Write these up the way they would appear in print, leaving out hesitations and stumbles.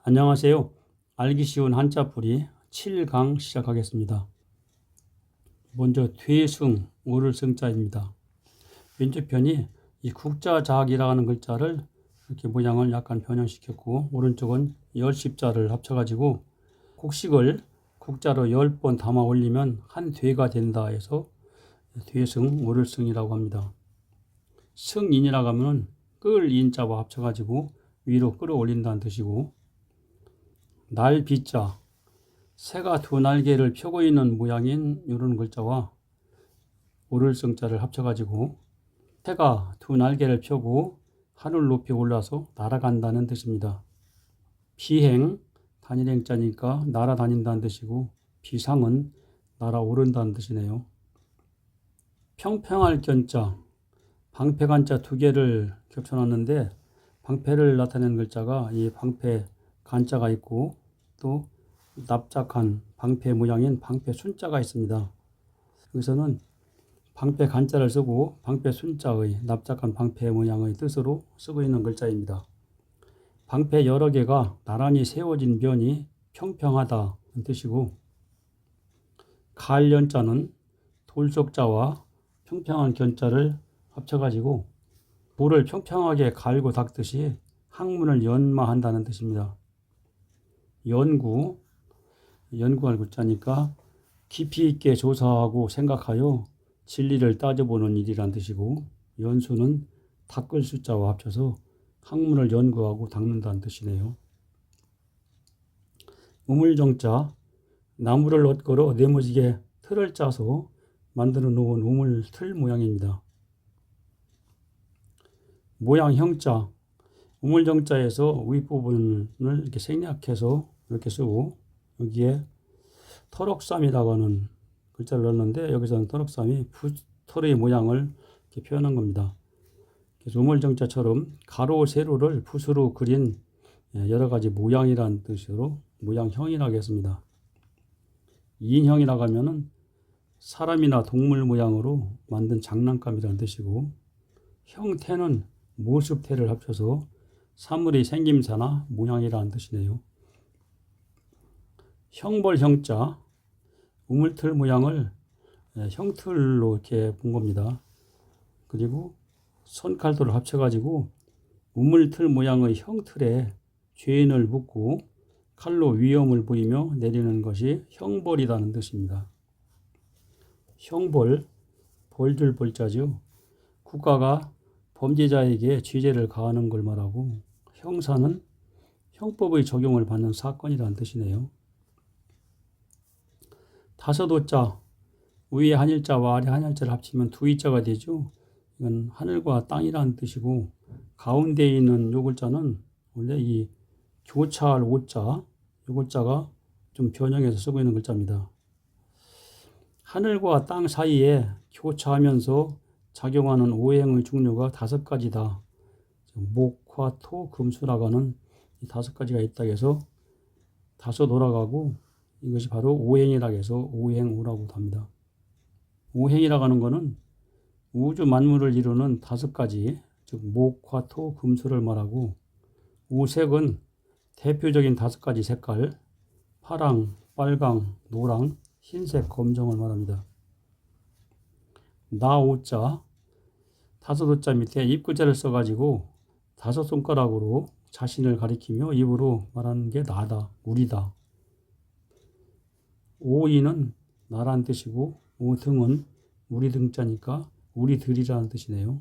안녕하세요. 알기 쉬운 한자풀이 7강 시작하겠습니다. 먼저 퇴승, 오를 승자입니다. 왼쪽 편이 이 국자작이라는 글자를 이렇게 모양을 약간 변형시켰고, 오른쪽은 열십자를 합쳐가지고 곡식을 국자로 10번 담아 올리면 한 퇴가 된다 해서 퇴승, 오를 승이라고 합니다. 승인이라고 하면 끌 인자와 합쳐가지고 위로 끌어올린다는 뜻이고, 날비자, 새가 두 날개를 펴고 있는 모양인 이런 글자와 오를성자를 합쳐가지고 새가 두 날개를 펴고 하늘 높이 올라서 날아간다는 뜻입니다. 비행, 단일행자니까 날아다닌다는 뜻이고, 비상은 날아오른다는 뜻이네요. 평평할 견자, 방패간자 두 개를 겹쳐놨는데 방패를 나타내는 글자가 이 방패 간자가 있고, 또 납작한 방패 모양인 방패 순자가 있습니다. 여기서는 방패 간자를 쓰고 방패 순자의 납작한 방패 모양의 뜻으로 쓰고 있는 글자입니다. 방패 여러 개가 나란히 세워진 면이 평평하다는 뜻이고, 갈연자는 돌석자와 평평한 견자를 합쳐가지고 돌을 평평하게 갈고 닦듯이 학문을 연마한다는 뜻입니다. 연구할 글자니까 깊이 있게 조사하고 생각하여 진리를 따져보는 일이란 뜻이고, 연수는 닦을 숫자와 합쳐서 학문을 연구하고 닦는다는 뜻이네요. 우물정자, 나무를 엇걸어 네모지게 틀을 짜서 만들어 놓은 우물틀 모양입니다. 모양형자, 우물정자에서 윗부분을 이렇게 생략해서 이렇게 쓰고, 여기에 터럭삼이라고 하는 글자를 넣었는데, 여기서는 터럭삼이 붓털의 모양을 이렇게 표현한 겁니다. 그래서 우물정자처럼 가로 세로를 붓으로 그린 여러 가지 모양이라는 뜻으로 모양형이라고 했습니다. 인형이라고 하면은 사람이나 동물 모양으로 만든 장난감이라는 뜻이고, 형태는 모습태를 합쳐서 사물의 생김새나 모양이라는 뜻이네요. 형벌형자, 우물틀 모양을 형틀로 이렇게 본 겁니다. 그리고 손칼도를 합쳐가지고 우물틀 모양의 형틀에 죄인을 묻고 칼로 위험을 보이며 내리는 것이 형벌이라는 뜻입니다. 형벌, 벌줄 벌자죠. 국가가 범죄자에게 죄제를 가하는 걸 말하고, 형사는 형법의 적용을 받는 사건이라는 뜻이네요. 다섯오자, 위에 한일자와 아래 한일자를 합치면 두이자가 되죠. 이건 하늘과 땅이라는 뜻이고, 가운데 있는 요 글자는 원래 이 교차할 오자, 요 글자가 좀 변형해서 쓰고 있는 글자입니다. 하늘과 땅 사이에 교차하면서 작용하는 오행의 종류가 5가지다. 목, 화, 토, 금수라고 하는 이 5가지가 있다고 해서 다섯 오라가고, 이것이 바로 오행이라고 해서 오행오라고도 합니다. 오행이라고 하는 것은 우주 만물을 이루는 5가지, 즉 목, 화, 토, 금수를 말하고, 오색은 대표적인 5가지 색깔, 파랑, 빨강, 노랑, 흰색, 검정을 말합니다. 나오자, 다섯 오자 밑에 입구자를 써가지고 5손가락으로 자신을 가리키며 입으로 말하는 게 나다, 우리다. 오이는 나란 뜻이고, 오등은 우리 등자니까 우리들이라는 뜻이네요.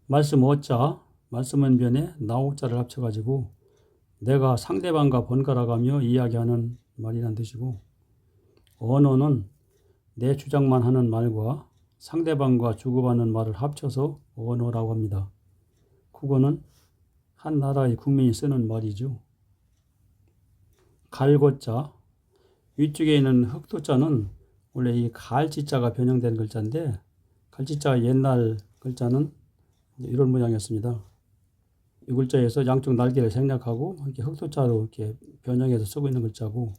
말씀 어자, 말씀은 변에 나오자를 합쳐가지고 내가 상대방과 번갈아가며 이야기하는 말이란 뜻이고, 언어는 내 주장만 하는 말과 상대방과 주고받는 말을 합쳐서 언어라고 합니다. 국어는 한 나라의 국민이 쓰는 말이죠. 갈고자, 위쪽에 있는 흑도자는 원래 이 갈지자가 변형된 글자인데, 갈지자 옛날 글자는 이런 모양이었습니다. 이 글자에서 양쪽 날개를 생략하고 이렇게 흑도자로 이렇게 변형해서 쓰고 있는 글자고,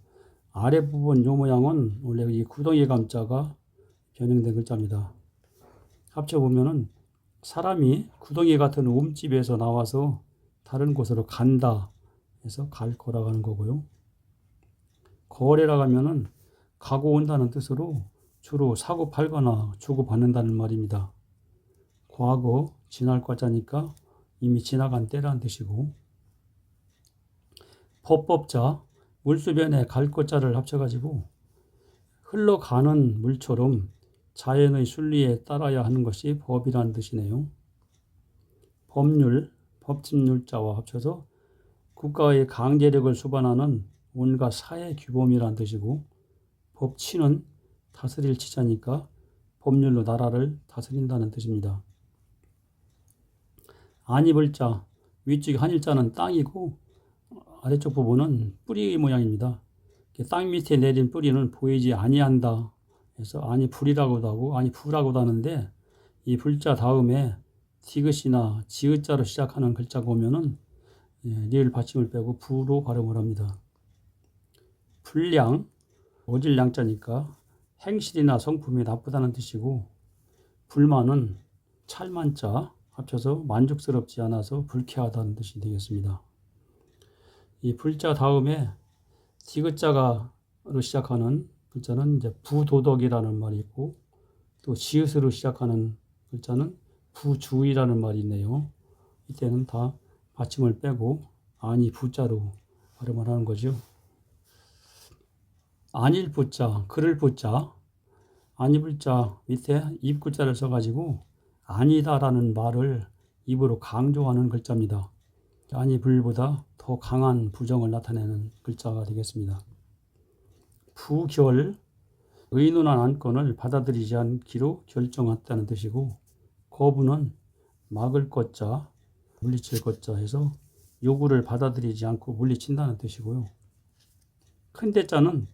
아래 부분 요 모양은 원래 이 구덩이 감자가 변형된 글자입니다. 합쳐보면은 사람이 구덩이 같은 움집에서 나와서 다른 곳으로 간다 해서 갈 거라고 하는 거고요. 거래라고 하면은 가고 온다는 뜻으로 주로 사고 팔거나 주고 받는다는 말입니다. 과거, 지날 과자니까 이미 지나간 때라는 뜻이고, 법법자, 물수변에 갈 것자를 합쳐가지고 흘러가는 물처럼 자연의 순리에 따라야 하는 것이 법이라는 뜻이네요. 법률, 법집률자와 합쳐서 국가의 강제력을 수반하는 온갖 사회 규범이라는 뜻이고, 법치는 다스릴 치자니까 법률로 나라를 다스린다는 뜻입니다. 안입을자, 위쪽에 한일자는 땅이고 아래쪽 부분은 뿌리 모양입니다. 땅 밑에 내린 뿌리는 보이지 아니한다 해서 아니 불이라고도 하고 아니 부라고도 하는데, 이 불자 다음에 디귿이나 지읒자로 시작하는 글자가 오면은 리을 받침을 빼고 부로 발음을 합니다. 불량, 어질 양자니까 행실이나 성품이 나쁘다는 뜻이고, 불만은 찰만자 합쳐서 만족스럽지 않아서 불쾌하다는 뜻이 되겠습니다. 이 불자 다음에 디귿자로 시작하는 글자는 이제 부도덕이라는 말이 있고, 또 지읒으로 시작하는 글자는 부주의라는 말이 있네요. 이때는 다 받침을 빼고 아니 부자로 발음을 하는 거죠. 아닐 부자, 그를 부자, 아니불 자 밑에 입구자를 써가지고 아니다라는 말을 입으로 강조하는 글자입니다. 아니불보다 더 강한 부정을 나타내는 글자가 되겠습니다. 부결, 의논한 안건을 받아들이지 않기로 결정했다는 뜻이고, 거부는 막을 것자, 물리칠 것자 해서 요구를 받아들이지 않고 물리친다는 뜻이고요. 큰 대자는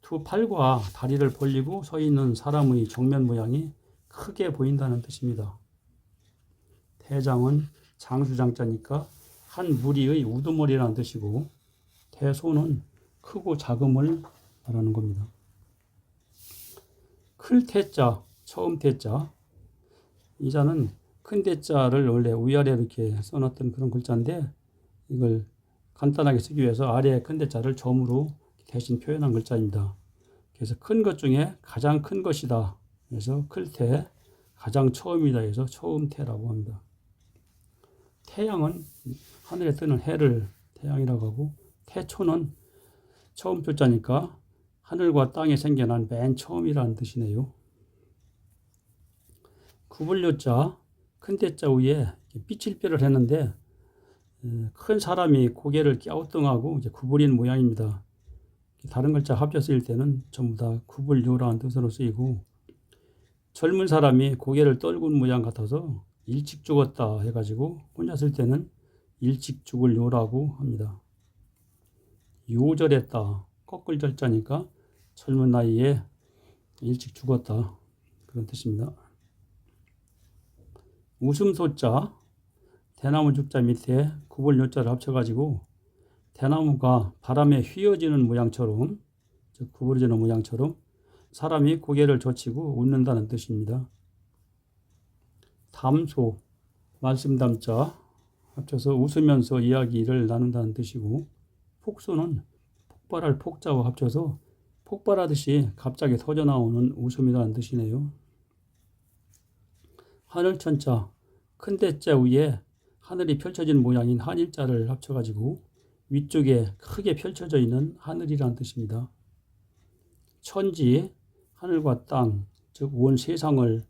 두 팔과 다리를 벌리고 서 있는 사람의 정면 모양이 크게 보인다는 뜻입니다. 대장은 장수장자니까 한 무리의 우두머리라는 뜻이고, 대소는 크고 작음을 말하는 겁니다. 클 태자, 처음 태자, 이 자는 큰 대자를 원래 위아래로 이렇게 써놨던 그런 글자인데, 이걸 간단하게 쓰기 위해서 아래에 큰 대자를 점으로 대신 표현한 글자입니다. 그래서 큰 것 중에 가장 큰 것이다 그래서 클태, 가장 처음이다 해서 처음태라고 합니다. 태양은 하늘에 뜨는 해를 태양이라고 하고, 태초는 처음 표자니까 하늘과 땅에 생겨난 맨 처음이라는 뜻이네요. 구불요자, 큰 대자 위에 삐칠뼈를 했는데, 큰 사람이 고개를 갸우뚱하고 이제 구부린 모양입니다. 다른 글자 합쳐 쓰일 때는 전부 다 구불요라는 뜻으로 쓰이고, 젊은 사람이 고개를 떨군 모양 같아서 일찍 죽었다 해가지고 혼자 쓸 때는 일찍 죽을 요라고 합니다. 요절했다, 꺾을 절자니까 젊은 나이에 일찍 죽었다 그런 뜻입니다. 웃음소자, 대나무 죽자 밑에 구불요자를 합쳐가지고 대나무가 바람에 휘어지는 모양처럼, 즉 구부러지는 모양처럼 사람이 고개를 젖히고 웃는다는 뜻입니다. 담소, 말씀 담자 합쳐서 웃으면서 이야기를 나눈다는 뜻이고, 폭소는 폭발할 폭자와 합쳐서 폭발하듯이 갑자기 터져나오는 웃음이라는 뜻이네요. 하늘천자, 큰 대자 위에 하늘이 펼쳐진 모양인 한일자를 합쳐가지고 위쪽에 크게 펼쳐져 있는 하늘이라는 뜻입니다. 천지, 하늘과 땅, 즉 온 세상을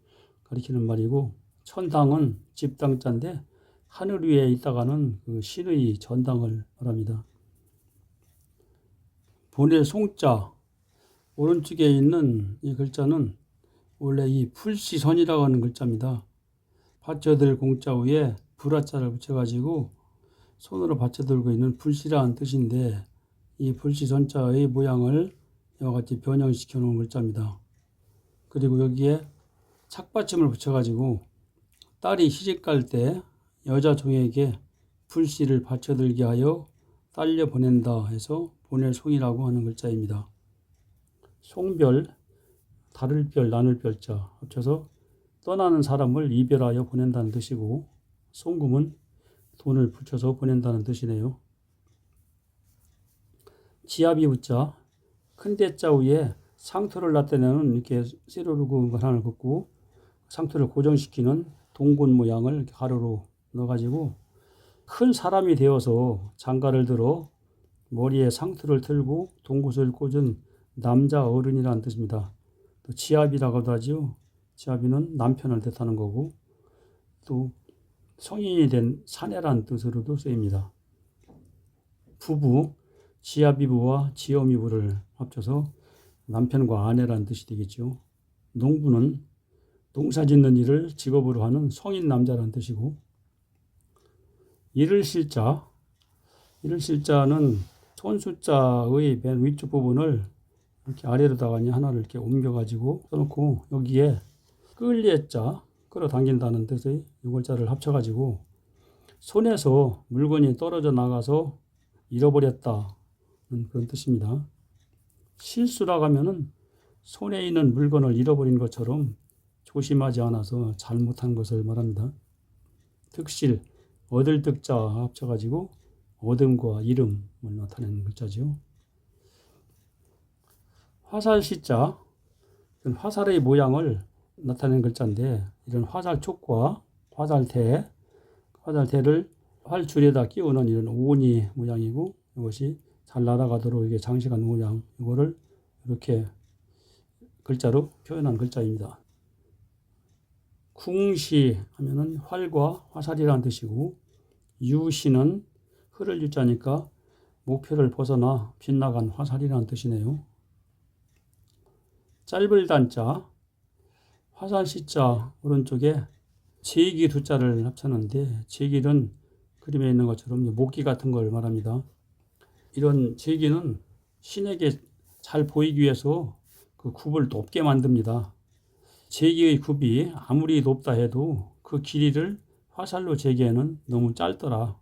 가리키는 말이고, 천당은 집당자인데 하늘 위에 있다가는 그 신의 전당을 말합니다. 보낼 송자, 오른쪽에 있는 이 글자는 원래 이 불시선이라고 하는 글자입니다. 받쳐들 공자 위에 불화자를 붙여가지고 손으로 받쳐들고 있는 불시라는 뜻인데, 이 불시선자의 모양을 이와 같이 변형시켜 놓은 글자입니다. 그리고 여기에 착받침을 붙여가지고 딸이 시집갈 때 여자 종에게 불시를 받쳐들게 하여 딸려 보낸다 해서 보낼 송이라고 하는 글자입니다. 송별, 다를 별, 나눌 별자 합쳐서 떠나는 사람을 이별하여 보낸다는 뜻이고, 송금은 돈을 붙여서 보낸다는 뜻이네요. 지압이 붙자 큰 대자 위에 상토를 나타내는 이렇게 세로로 하나를 긋고 상토를 고정시키는 동군 모양을 이렇게 가로로 넣어가지고 큰 사람이 되어서 장가를 들어 머리에 상투를 틀고 동굿을 꽂은 남자 어른이라는 뜻입니다. 또 지압이라고도 하지요. 지압이는 남편을 뜻하는 거고 또 성인이 된 사내라는 뜻으로도 쓰입니다. 부부, 지압이부와 지엄이부를 합쳐서 남편과 아내라는 뜻이 되겠죠. 농부는 농사 짓는 일을 직업으로 하는 성인 남자라는 뜻이고 이를 실자, 이를 실자는 손숫자의 맨 위쪽 부분을 이렇게 아래로다가 하나를 이렇게 옮겨가지고 써놓고 여기에 끌리자, 끌어당긴다는 뜻의 유골자를 합쳐가지고 손에서 물건이 떨어져 나가서 잃어버렸다는 그런 뜻입니다. 실수라고 하면은 손에 있는 물건을 잃어버린 것처럼 조심하지 않아서 잘못한 것을 말합니다. 득실, 얻을 득자 합쳐가지고 얻음과 이름을 나타내는 글자죠. 화살시자, 화살의 모양을 나타내는 글자인데 이런 화살촉과 화살대를 활줄에다 끼우는 이런 오니 모양이고 이것이 잘 날아가도록 이게 장식한 모양, 이거를 이렇게 글자로 표현한 글자입니다. 궁시 하면은 활과 화살이라는 뜻이고 유시는 흐를 유자니까 목표를 벗어나 빗나간 화살이라는 뜻이네요. 짧을 단자, 화살 시자 오른쪽에 제길 두자를 합쳤는데 제길은 그림에 있는 것처럼 모기 같은 걸 말합니다. 이런 제길은 신에게 잘 보이기 위해서 그 굽을 높게 만듭니다. 제기의 굽이 아무리 높다 해도 그 길이를 화살로 재기에는 너무 짧더라.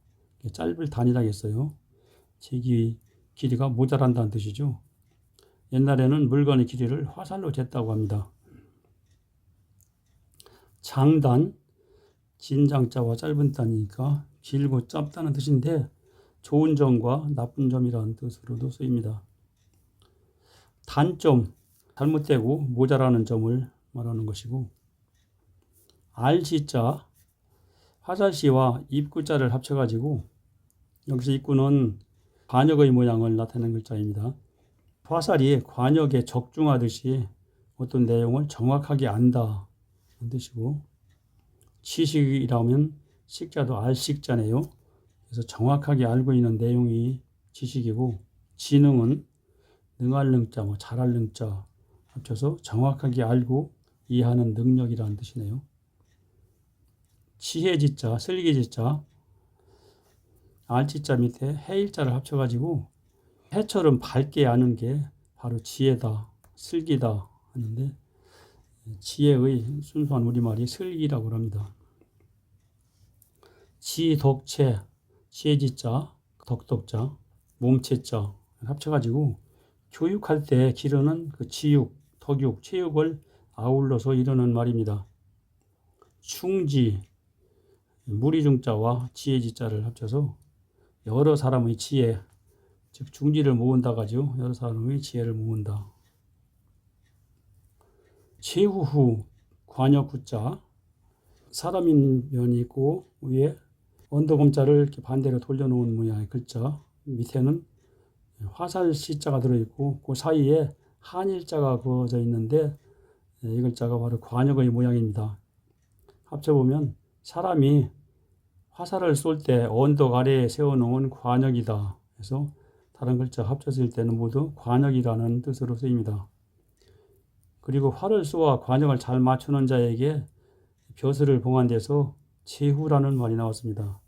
짧을 단이라고 했어요. 제기의 길이가 모자란다는 뜻이죠. 옛날에는 물건의 길이를 화살로 쟀다고 합니다. 장단, 진장자와 짧은 단이니까 길고 짧다는 뜻인데 좋은 점과 나쁜 점이라는 뜻으로도 쓰입니다. 단점, 잘못되고 모자라는 점을 말하는 것이고 알시자, 화살시와 입구자를 합쳐가지고 여기서 입구는 관역의 모양을 나타내는 글자입니다. 화살이 관역에 적중하듯이 어떤 내용을 정확하게 안다는 뜻이고 지식이라면 식자도 알식자네요. 그래서 정확하게 알고 있는 내용이 지식이고 지능은 능할 능자, 잘할 능자 합쳐서 정확하게 알고 이해하는 능력이라는 뜻이네요. 지혜지자, 슬기지자, 알지자 밑에 해일자를 합쳐가지고 해처럼 밝게 아는 게 바로 지혜다, 슬기다 하는데 지혜의 순수한 우리말이 슬기라고 합니다. 지덕체, 지혜지자, 덕덕자, 몸체자 합쳐가지고 교육할 때 기르는 그 지육, 덕육, 체육을 아울러서 이르는 말입니다. 충지, 무리중자와 지혜지자를 합쳐서 여러 사람의 지혜, 즉 중지를 모은다 가지고 여러 사람의 지혜를 모은다. 최후후, 관역구자, 사람인 면이 있고 위에 언더검자를 이렇게 반대로 돌려놓은 모양의 글자, 밑에는 화살 시자가 들어있고 그 사이에 한일자가 그어져 있는데 이 글자가 바로 관역의 모양입니다. 합쳐보면 사람이 화살을 쏠 때 언덕 아래에 세워놓은 관역이다. 그래서 다른 글자 합쳐질 때는 모두 관역이라는 뜻으로 쓰입니다. 그리고 활을 쏘아 관역을 잘 맞추는 자에게 벼슬을 봉한돼서 제후라는 말이 나왔습니다.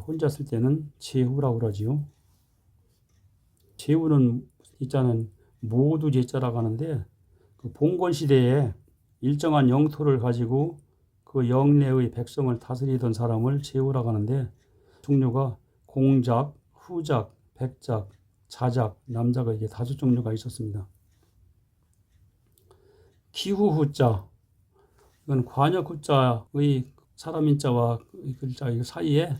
혼자 쓸 때는 제후라고 그러지요. 제후는 이자는 모두 제자라고 하는데 그 봉건 시대에 일정한 영토를 가지고 그 영내의 백성을 다스리던 사람을 제후라고 하는데 종류가 공작, 후작, 백작, 자작, 남자가 이게 5종류가 있었습니다. 기후후자, 이건 관역후자의 사람인자와 글자 사이에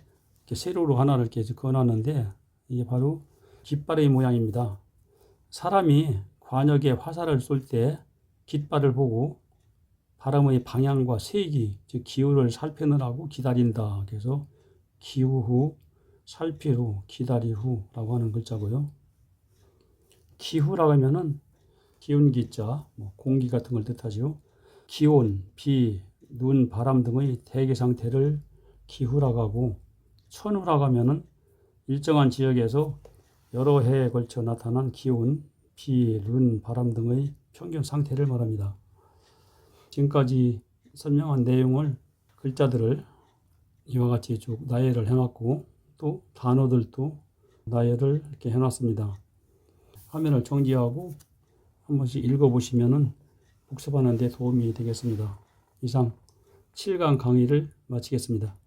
이렇게 세로로 하나를 이렇게 그어놨는데 이게 바로 깃발의 모양입니다. 사람이 관역에 화살을 쏠 때 깃발을 보고 바람의 방향과 세기, 즉 기후를 살피느라고 기다린다. 그래서 기후 후, 살피 후, 기다리 후라고 하는 글자고요. 기후라고 하면은 기운기자, 공기 같은 걸 뜻하죠. 기온, 비, 눈, 바람 등의 대기 상태를 기후라고 하고, 천후라고 하면은 일정한 지역에서 여러 해에 걸쳐 나타난 기온, 비, 눈, 바람 등의 평균 상태를 말합니다. 지금까지 설명한 내용을 글자들을 이와 같이 쭉 나열을 해놨고 또 단어들도 나열을 이렇게 해놨습니다. 화면을 정지하고 한 번씩 읽어보시면 복습하는 데 도움이 되겠습니다. 이상 7강 강의를 마치겠습니다.